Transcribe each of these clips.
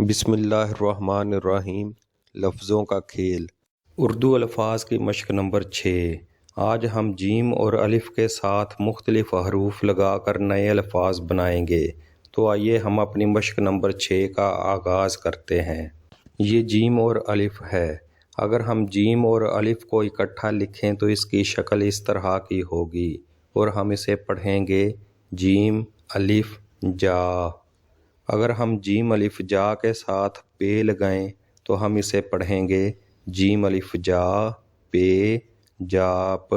بسم اللہ الرحمن الرحیم۔ لفظوں کا کھیل، اردو الفاظ کی مشق نمبر 6۔ آج ہم جیم اور الف کے ساتھ مختلف حروف لگا کر نئے الفاظ بنائیں گے۔ تو آئیے ہم اپنی مشق نمبر 6 کا آغاز کرتے ہیں۔ یہ جیم اور الف ہے۔ اگر ہم جیم اور الف کو اکٹھا لکھیں تو اس کی شکل اس طرح کی ہوگی اور ہم اسے پڑھیں گے جیم الف جا۔ اگر ہم جیم الف جا کے ساتھ پے لگائیں تو ہم اسے پڑھیں گے جیم الف جا پے جاپ،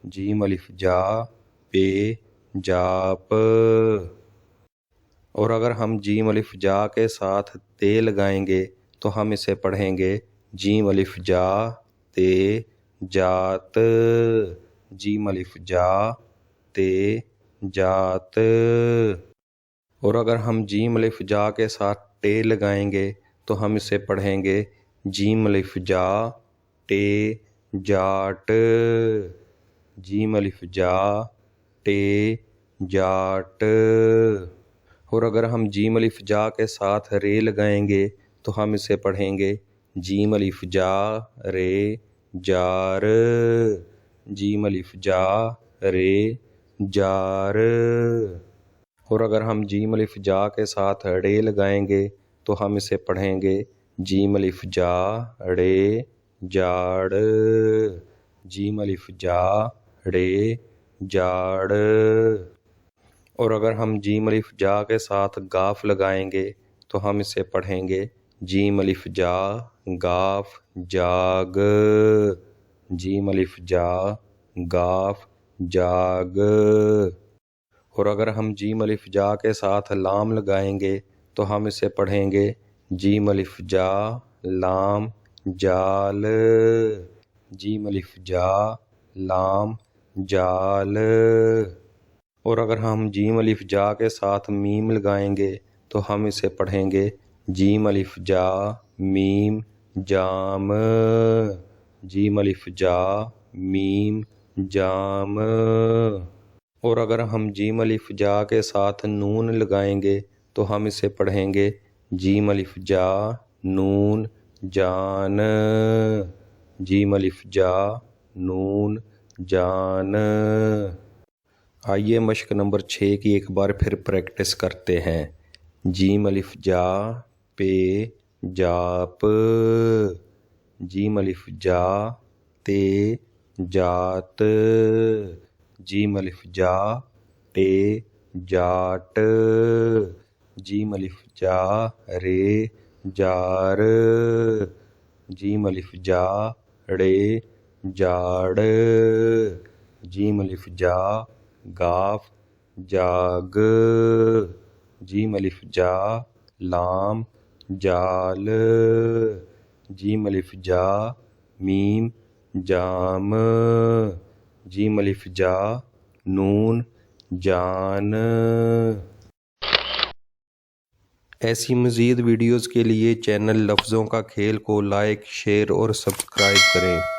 جیم الف جا پے جاپ۔ اور اگر ہم جیم الف جا کے ساتھ تے لگائیں گے تو ہم اسے پڑھیں گے جیم الف جا تے جات، جیم الف جا تے جات۔ اور اگر ہم جیم الف جا کے ساتھ ٹے لگائیں گے تو ہم اسے پڑھیں گے جیم الف جا ٹے جاٹ، جیم الف جا ٹے جاٹ۔ اور اگر ہم جیم الف جا کے ساتھ رے لگائیں گے تو ہم اسے پڑھیں گے جیم الف جا رے جار، جیم الف جا رے جار۔ اور اگر ہم جیم الف جا کے ساتھ ڑے لگائیں گے تو ہم اسے پڑھیں گے جیم الف جا ڑے جاڑ، جیم الف جا ڑے جاڑ۔ اور اگر ہم جیم الف جا کے ساتھ گاف لگائیں گے تو ہم اسے پڑھیں گے جیم الف جا گاف جاگ، جیم الف جا گاف جاگ۔ اور اگر ہم جیم الف جا کے ساتھ لام لگائیں گے تو ہم اسے پڑھیں گے جیم الف جا لام جال، جیم الف جا لام جال۔ اور اگر ہم جیم الف جا کے ساتھ میم لگائیں گے تو ہم اسے پڑھیں گے جیم الف جا میم جام، جیم الف جا میم جام۔ اور اگر ہم جیم الف جا کے ساتھ نون لگائیں گے تو ہم اسے پڑھیں گے جیم الف جا نون جان، جیم الف جا نون جان۔ آئیے مشق نمبر 6 کی ایک بار پھر پریکٹس کرتے ہیں۔ جیم الف جا پے جاپ، جیم الف جا تے جات، جیم الف جا ٹے جاٹ، جیم الف جا رے جار، جیم الف جا ڑے جاڑ، جیم الف جا گاف جاگ، جیم الف جا لام جال، جیم الف جا میم جام، جیم الف جا نون جان۔ ایسی مزید ویڈیوز کے لیے چینل لفظوں کا کھیل کو لائک، شیئر اور سبسکرائب کریں۔